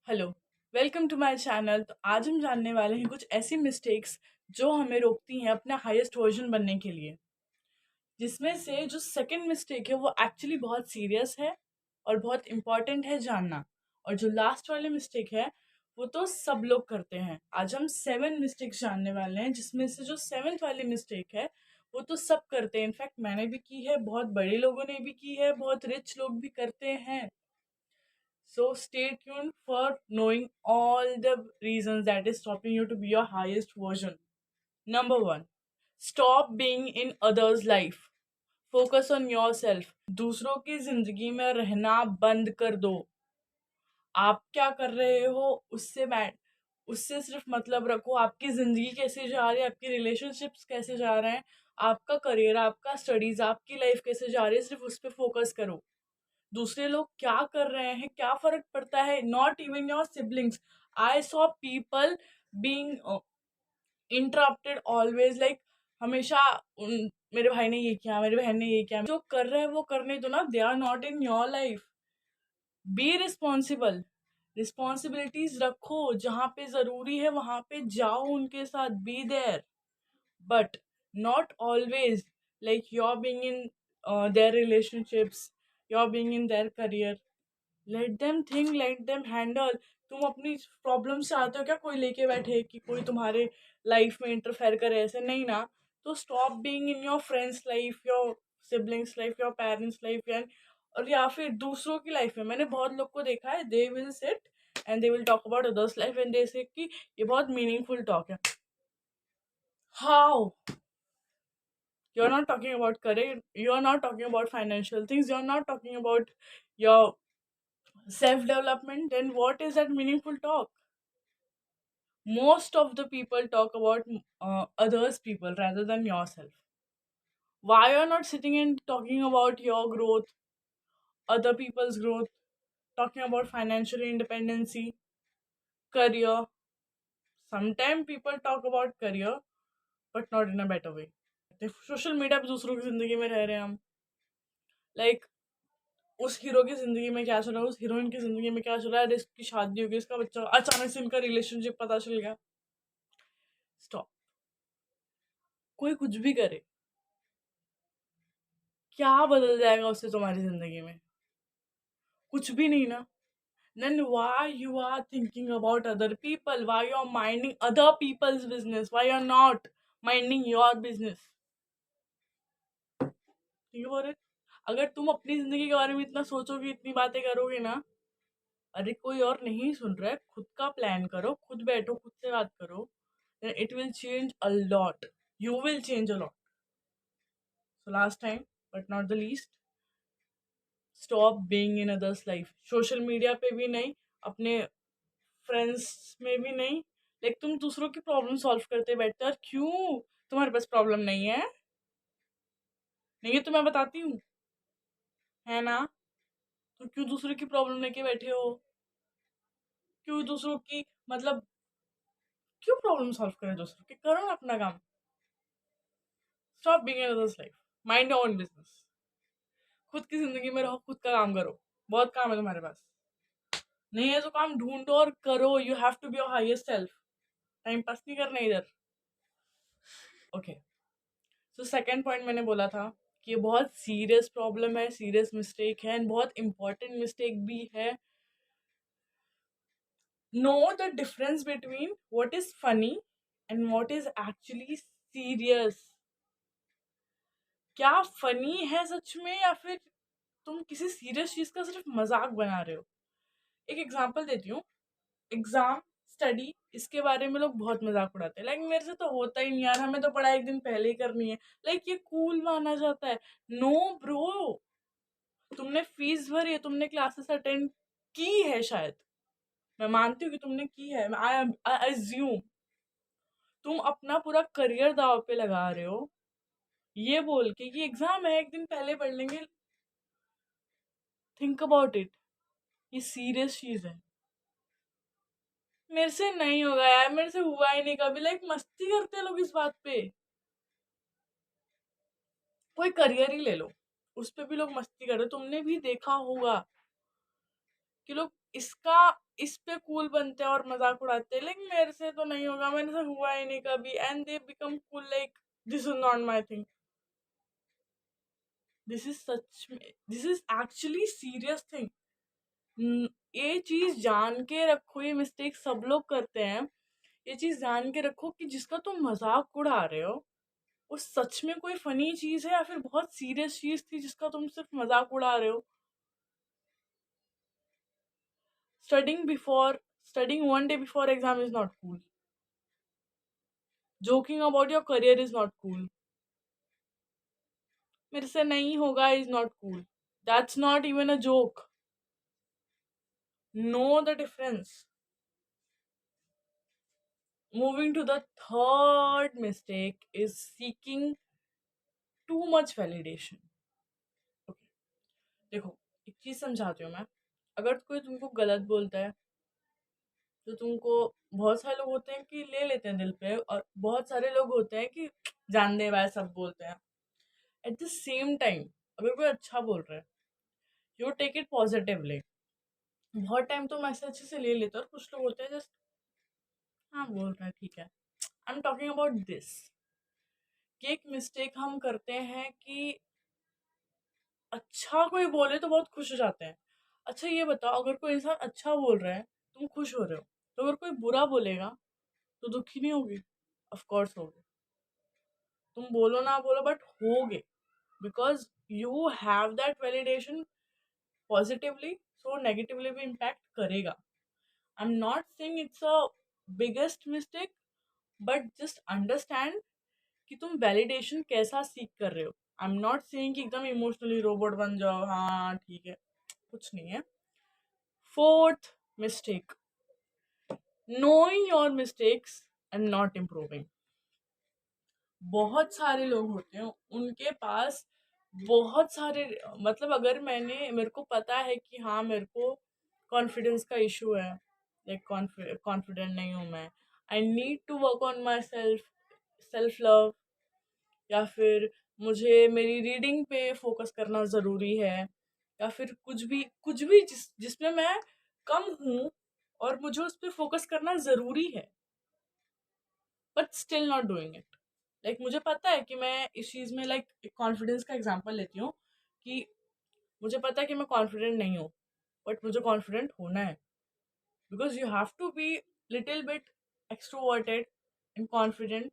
Hello, welcome to my channel. तो आज हम जानने वाले हैं कुछ ऐसी मिस्टेक्स जो हमें रोकती हैं अपना हाईएस्ट वर्जन बनने के लिए। जिसमें से जो सेकंड मिस्टेक है वो एक्चुअली बहुत सीरियस है और बहुत इम्पॉर्टेंट है जानना। और जो लास्ट वाली मिस्टेक है वो तो सब लोग करते हैं। आज हम 7 मिस्टेक्स जानने वाले हैं, जिसमें से जो 7th वाली मिस्टेक है वो तो सब करते हैं। इनफैक्ट मैंने भी की है, बहुत बड़े लोगों ने भी की है, बहुत रिच लोग भी करते हैं। So stay tuned for knowing all the reasons that is stopping you to be your highest version. Number one, stop being in others' life. Focus on yourself. दूसरों की जिंदगी में रहना बंद कर दो। आप क्या कर रहे हो उससे सिर्फ मतलब रखो। आपकी जिंदगी कैसे जा रही है, आपकी रिलेशनशिप्स कैसे जा रहे हैं, आपका करियर, आपका स्टडीज, आपकी लाइफ कैसे जा रही है, सिर्फ उस पर फोकस करो। दूसरे लोग क्या कर रहे हैं क्या फर्क पड़ता है। Not even your siblings. I saw people being interrupted always, like हमेशा मेरे भाई ने ये किया, मेरी बहन ने ये किया। जो कर रहे हैं वो करने दो ना। They are not in your life. Be responsible. Responsibilities रखो, जहाँ पे जरूरी है वहां पे जाओ, उनके साथ be there. But not always like you're being in their relationships, you're being in their career. Let them think, let them handle. तुम अपनी प्रॉब्लम से आते हो क्या कोई लेके बैठे कि कोई तुम्हारे लाइफ में इंटरफेयर करे? ऐसे नहीं ना। तो stop being in your friends life, your siblings life, your parents life, यार। और या फिर दूसरों की लाइफ में मैंने बहुत लोग को देखा है, they will sit and they will talk about others life and they से कि ये बहुत मीनिंगफुल टॉक है। How? You're not talking about career, you're not talking about financial things, you're not talking about your self development, then what is that meaningful talk? Most of the people talk about others people rather than yourself. Why you're not sitting and talking about your growth, other people's growth, talking about financial independency, career? Sometimes people talk about career but not in a better way. Social media पे दूसरों की जिंदगी में रह रहे हैं हम। Like उस हीरो की जिंदगी में क्या चल रहा है, उस हीरोइन की जिंदगी में क्या चल रहा है, इसकी शादी होगी, इसका बच्चा, अचानक से इनका रिलेशनशिप पता चल गया। स्टॉप। कोई कुछ भी करे, क्या बदल जाएगा उससे तुम्हारी जिंदगी में? कुछ भी नहीं ना। Then why you are thinking about other people? Why you are minding other people's business? Why you are not minding your business? Think about it. अगर तुम अपनी जिंदगी के बारे में इतना सोचोगे, इतनी बातें करोगे ना, अरे कोई और नहीं सुन रहा है, खुद का प्लान करो, खुद बैठो, खुद से बात करो, then it will change a lot. You will change a lot. So last time but not the least, stop being in others life. Social media पे भी नहीं, अपने फ्रेंड्स में भी नहीं। लाइक तुम दूसरों की प्रॉब्लम सॉल्व करते बैठते हो। और क्यों? तुम्हारे पास प्रॉब्लम नहीं है? नहीं है तो मैं बताती हूँ, है ना? तो क्यों दूसरों की प्रॉब्लम लेके बैठे हो? क्यों दूसरों की मतलब क्यों प्रॉब्लम सॉल्व करे दूसरों की? करो ना अपना काम। Stop being in others life, mind your own business. खुद की जिंदगी में रहो, खुद का काम करो। बहुत काम है तुम्हारे पास। नहीं है तो काम ढूंढो और करो। You have to be your highest self. Time pass नहीं करना इधर। ओके, सो सेकंड पॉइंट मैंने बोला था कि ये बहुत सीरियस प्रॉब्लम है, सीरियस मिस्टेक है एंड बहुत इंपॉर्टेंट मिस्टेक भी है। Know the difference between what is funny and what is actually serious. क्या फनी है सच में, या फिर तुम किसी सीरियस चीज का सिर्फ मजाक बना रहे हो? एक एग्जांपल देती हूँ। एग्जाम, स्टडी, इसके बारे में लोग बहुत मजाक उड़ाते हैं। लाइक मेरे से तो होता ही नहीं यार, हमें तो पढ़ाई एक दिन पहले ही करनी है। लाइक ये कूल माना जाता है। नो ब्रो, तुमने फीस भरी है, तुमने क्लासेस अटेंड की है शायद, मैं मानती हूँ कि तुमने की है, आई अज्यूम। तुम अपना पूरा करियर दाव पे लगा रहे हो ये बोल के कि एग्जाम है, एक दिन पहले पढ़ लेंगे। थिंक अबाउट इट, ये सीरियस चीज है। मेरे से नहीं होगा यार, मेरे से हुआ ही नहीं कभी। लाइक मस्ती करते हैं लोग इस बात पे। कोई करियर ही ले लो, उस पे भी लोग मस्ती कर रहे। तुमने भी देखा होगा कि लोग इसका इस पे कूल बनते हैं और मजाक उड़ाते हैं, लेकिन मेरे से तो नहीं होगा, मेरे से हुआ ही नहीं कभी, and they become cool like this is not my thing. This is actually serious thing. ये चीज जान के रखो, ये मिस्टेक सब लोग करते हैं। ये चीज जान के रखो कि जिसका तुम मजाक उड़ा रहे हो वो सच में कोई फनी चीज है या फिर बहुत सीरियस चीज थी जिसका तुम सिर्फ मजाक उड़ा रहे हो। Studying one day before exam is not cool. Joking about your career is not cool. मेरे से नहीं होगा is not cool. That's not even a joke. Know the difference. Moving to the third mistake is seeking too much validation. Okay. देखो, एक चीज समझाती हूँ मैं। अगर कोई तुमको गलत बोलता है तो तुमको, बहुत सारे लोग होते हैं कि ले लेते हैं दिल पे, और बहुत सारे लोग होते हैं कि जान दे वाले सब बोलते हैं। एट द सेम टाइम अगर कोई अच्छा बोल रहा है, यू टेक इट पॉजिटिवली। बहुत टाइम तो मैसेज अच्छे से ले लेते हैं, और कुछ लोग होते हैं जस्ट हाँ बोल रहे हैं ठीक है। I am talking about this कि एक मिस्टेक हम करते हैं कि अच्छा कोई बोले तो बहुत खुश हो जाते हैं। अच्छा ये बताओ, अगर कोई इंसान अच्छा बोल रहा है तुम खुश हो रहे हो, तो अगर कोई बुरा बोलेगा तो दुखी नहीं होगी? ऑफ कोर्स होगे। तुम बोलो ना बोलो बट होगे, because you have that validation positively, so negatively भी इम्पैक्ट करेगा। आई am not saying it's a biggest mistake, but just understand कि तुम वैलिडेशन कैसा सीख कर रहे हो। आई एम नॉट सेइंग कि एकदम इमोशनली रोबोट बन जाओ, हाँ ठीक है, कुछ नहीं है। Fourth mistake, knowing your mistakes and not improving. बहुत सारे लोग होते हैं उनके पास बहुत सारे, मतलब अगर मेरे को पता है कि हाँ मेरे को कॉन्फिडेंस का इशू है, लाइक कॉन्फिडेंट नहीं हूँ मैं, I need to work on my self love, या फिर मुझे मेरी रीडिंग पे फोकस करना ज़रूरी है, या फिर कुछ भी जिसमें मैं कम हूँ और मुझे उस पर फोकस करना ज़रूरी है, but still not doing it. Like मुझे पता है कि मैं इस चीज़ में, लाइक कॉन्फिडेंस का एग्जांपल लेती हूँ कि मुझे पता है कि मैं कॉन्फिडेंट नहीं हूँ, बट मुझे कॉन्फिडेंट होना है, because you have to be little bit extroverted and confident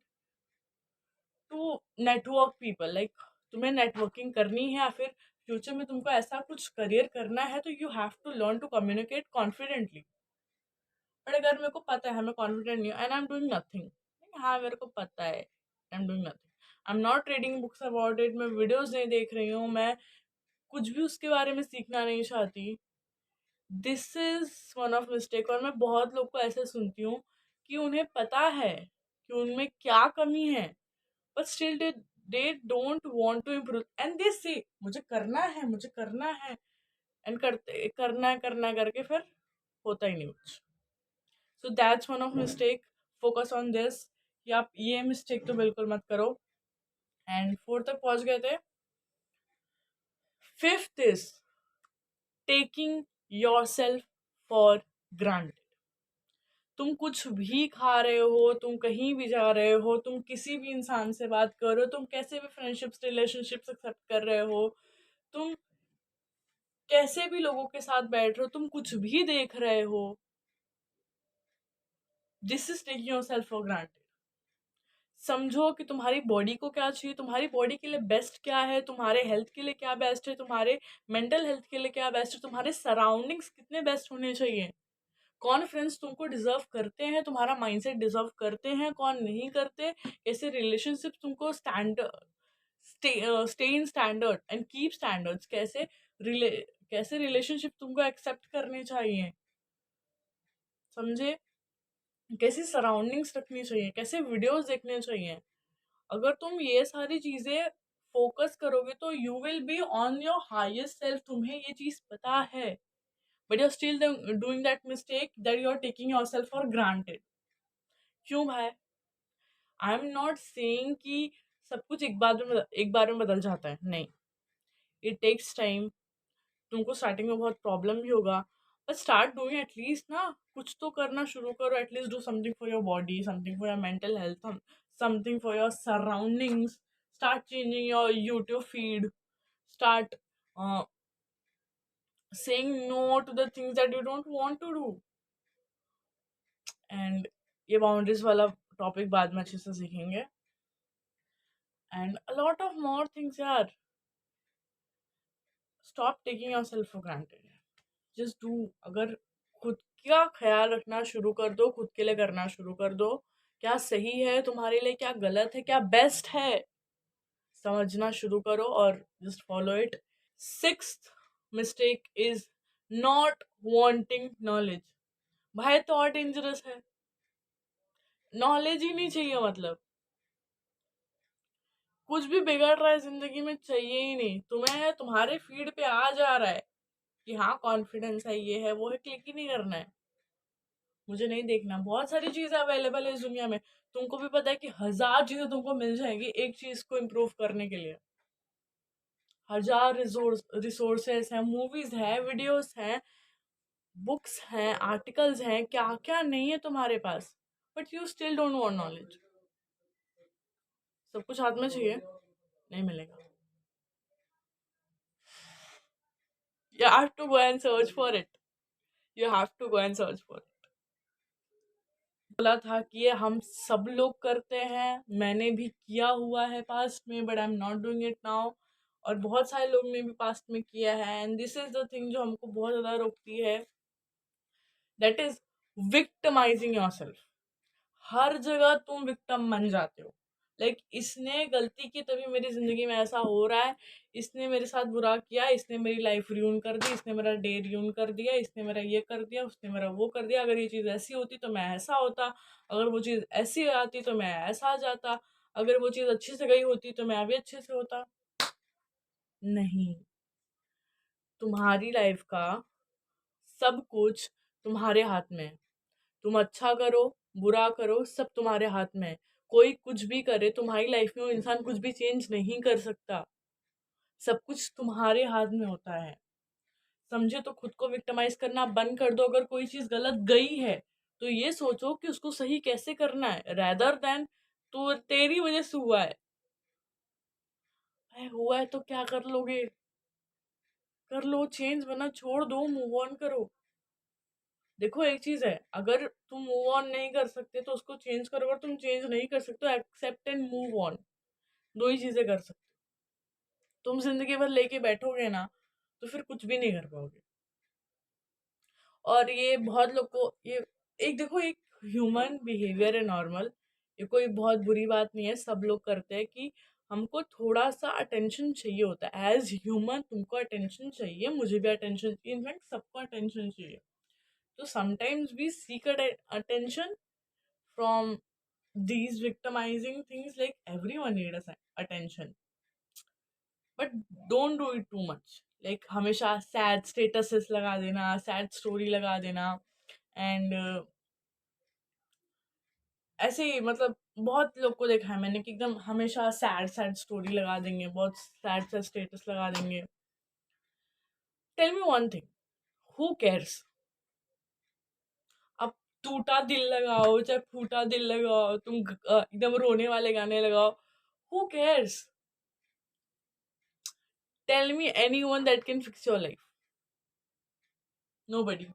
to network people. Like तुम्हें नेटवर्किंग करनी है या फिर फ्यूचर में तुमको ऐसा कुछ करियर करना है, तो you have to learn to communicate confidently. But अगर मेरे को पता है मैं कॉन्फिडेंट नहीं हूँ and I am doing nothing, हाँ मेरे को पता है I am doing nothing, I am not reading books about it, मैं वीडियोज नहीं देख रही हूँ, मैं कुछ भी उसके बारे में सीखना नहीं चाहती, this is one of mistake. और मैं बहुत लोग को ऐसे सुनती हूँ कि उन्हें पता है कि उनमें क्या कमी है, but still they don't want to improve, and they say मुझे करना है, मुझे करना है, एंड करना है करके फिर होता ही नहीं कुछ। So that's one of mistake, focus on this कि आप ये मिस्टेक तो बिल्कुल मत करो। एंड फोर्थ तक पहुंच गए थे। Fifth is taking your self for granted. तुम कुछ भी खा रहे हो, तुम कहीं भी जा रहे हो, तुम किसी भी इंसान से बात कर रहे हो, तुम कैसे भी फ्रेंडशिप्स रिलेशनशिप्स एक्सेप्ट कर रहे हो, तुम कैसे भी लोगों के साथ बैठ रहे हो, तुम कुछ भी देख रहे हो, this is taking your self for granted. समझो कि तुम्हारी बॉडी को क्या चाहिए, तुम्हारी बॉडी के लिए बेस्ट क्या है, तुम्हारे हेल्थ के लिए क्या बेस्ट है, तुम्हारे मेंटल हेल्थ के लिए क्या बेस्ट है, तुम्हारे सराउंडिंग्स कितने बेस्ट होने चाहिए, कौन फ्रेंड्स तुमको डिजर्व करते हैं, तुम्हारा माइंडसेट डिजर्व करते हैं, कौन नहीं करते, कैसे रिलेशनशिप तुमको stay in standard and keep standards, कैसे रिलेशनशिप तुमको एक्सेप्ट करने चाहिए, समझे, कैसी सराउंडिंग्स रखनी चाहिए, कैसे वीडियोस देखने चाहिए। अगर तुम ये सारी चीजें फोकस करोगे तो you will be on your highest self, तुम्हें ये चीज पता है, but you are still doing that mistake that you are taking your self for granted. क्यों भाई? आई एम नॉट सेइंग कि सब कुछ एक बार में बदल जाता है, नहीं, इट टेक्स टाइम। तुमको स्टार्टिंग में बहुत प्रॉब्लम भी होगा, बट स्टार्ट डूइंग एटलीस्ट ना, कुछ तो करना शुरू करो, at least do something for your body, something for your mental health, something for your surroundings, start changing your YouTube feed, start saying no to the things that you don't want to do. And ये boundaries वाला topic बाद में अच्छे से सीखेंगे, and a lot of more things यार. Stop taking yourself for granted. Just do. अगर खुद का ख्याल रखना शुरू कर दो, खुद के लिए करना शुरू कर दो, क्या सही है तुम्हारे लिए, क्या गलत है, क्या बेस्ट है, समझना शुरू करो और just follow it. Sixth mistake is not wanting knowledge. भाई तो और डेंजरस है. नॉलेज ही नहीं चाहिए, मतलब कुछ भी बिगड़ रहा है जिंदगी में, चाहिए ही नहीं तुम्हें. तुम्हारे फीड पे आ जा रहा है कि हाँ कॉन्फिडेंस है, ये है वो है, क्लिक ही नहीं करना है. मुझे नहीं देखना. बहुत सारी चीजें अवेलेबल है इस दुनिया में. तुमको भी पता है कि 1000 चीजें तुमको मिल जाएंगी एक चीज को इम्प्रूव करने के लिए. 1000 रिसोर्सेस हैं, मूवीज है, वीडियोस हैं, बुक्स हैं, आर्टिकल्स हैं, क्या क्या नहीं है तुम्हारे पास. But you still don't want knowledge. सब कुछ हाथ में चाहिए, नहीं मिलेगा. You have to go and search for it. You have to go and search for it. बोला था कि ये हम सब लोग करते हैं, मैंने भी किया हुआ है पास्ट में, but I am not doing it now. और बहुत सारे लोग ने भी पास्ट में किया है, and this is the thing जो हमको बहुत ज़्यादा रोकती है. That is victimising yourself. हर जगह तुम विक्टिम बन जाते हो. लाइक इसने गलती की तभी मेरी जिंदगी में ऐसा हो रहा है, इसने मेरे साथ बुरा किया, इसने मेरी लाइफ रियून कर दी, इसने मेरा डे रियून कर दिया, इसने मेरा ये कर दिया, उसने मेरा वो कर दिया. अगर ये चीज़ ऐसी होती तो मैं ऐसा होता, अगर वो चीज़ ऐसी आती तो मैं ऐसा आ जाता, अगर वो चीज़ अच्छे से गई होती तो मैं अभी अच्छे से होता. नहीं. तुम्हारी लाइफ का सब कुछ तुम्हारे हाथ में है. तुम अच्छा करो, बुरा करो, सब तुम्हारे हाथ में है. कोई कुछ भी करे तुम्हारी लाइफ में, वो इंसान कुछ भी चेंज नहीं कर सकता. सब कुछ तुम्हारे हाथ में होता है. समझे? तो खुद को विक्टिमाइज करना बंद कर दो. अगर कोई चीज गलत गई है तो ये सोचो कि उसको सही कैसे करना है, रेदर देन तो तेरी वजह से हुआ है. हुआ है तो क्या कर लोगे, कर लो. चेंज बना छोड़ दो, मूव ऑन करो. देखो एक चीज है, अगर तुम मूव ऑन नहीं कर सकते तो उसको चेंज करो. अगर तुम चेंज नहीं कर सकते तो एक्सेप्ट एंड मूव ऑन. दो ही चीजें कर सकते. तुम जिंदगी भर लेके बैठोगे ना तो फिर कुछ भी नहीं कर पाओगे. और ये बहुत लोग को ये एक देखो, एक ह्यूमन बिहेवियर है नॉर्मल. ये कोई बहुत बुरी बात नहीं है, सब लोग करते हैं कि हमको थोड़ा सा अटेंशन चाहिए होता है. एज ह्यूमन तुमको अटेंशन चाहिए, मुझे भी अटेंशन चाहिए, इनफैक्ट सबको अटेंशन चाहिए. तो sometimes we seek attention from these victimizing things. Like everyone needs attention, but don't do it too much. Like हमेशा sad statuses लगा देना, sad story लगा देना, एंड ऐसे ही मतलब बहुत लोग को देखा है मैंने कि एकदम हमेशा सैड सैड स्टोरी लगा देंगे, बहुत सैड सैड स्टेटस लगा देंगे. Tell me one thing, who cares? अब टूटा दिल लगाओ चाहे फूटा दिल लगाओ, तुम एकदम रोने वाले गाने लगाओ, who cares? Tell me anyone that can fix your life. Nobody.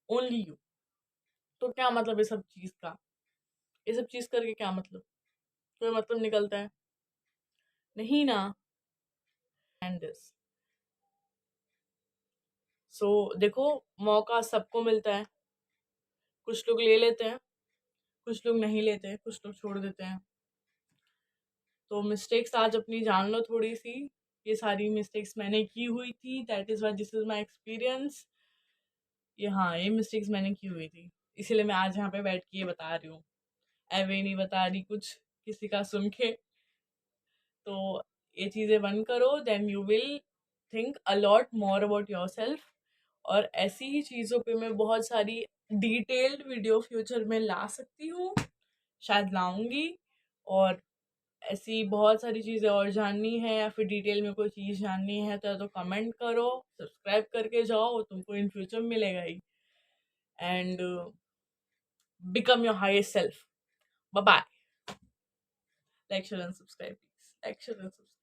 Only you. तो क्या मतलब ये सब चीज का? ये सब चीज करके क्या मतलब? कोई मतलब निकलता है? नहीं ना. And this. सो देखो, मौका सबको मिलता है. कुछ लोग ले लेते हैं, कुछ लोग नहीं लेते हैं, कुछ लोग छोड़ देते हैं. तो मिस्टेक्स आज अपनी जान लो थोड़ी सी. ये सारी मिस्टेक्स मैंने की हुई थी, that is why this is my experience. ये हाँ, ये मिस्टेक्स मैंने की हुई थी, इसीलिए मैं आज यहाँ पे बैठ के ये बता रही हूँ. एवे नहीं बता रही कुछ किसी का सुन के. तो ये चीज़ें बंद करो, then you will think a lot more about your self. और ऐसी ही चीज़ों पे मैं बहुत सारी डिटेल्ड वीडियो फ्यूचर में ला सकती हूँ, शायद लाऊंगी. और ऐसी बहुत सारी चीज़ें और जाननी है या फिर डिटेल में कोई चीज़ जाननी है तो कमेंट करो, सब्सक्राइब करके जाओ, तुमको इन फ्यूचर मिलेगा ही। And become your highest self. Bye bye. Like, share, and subscribe, please. Like, share, and subscribe.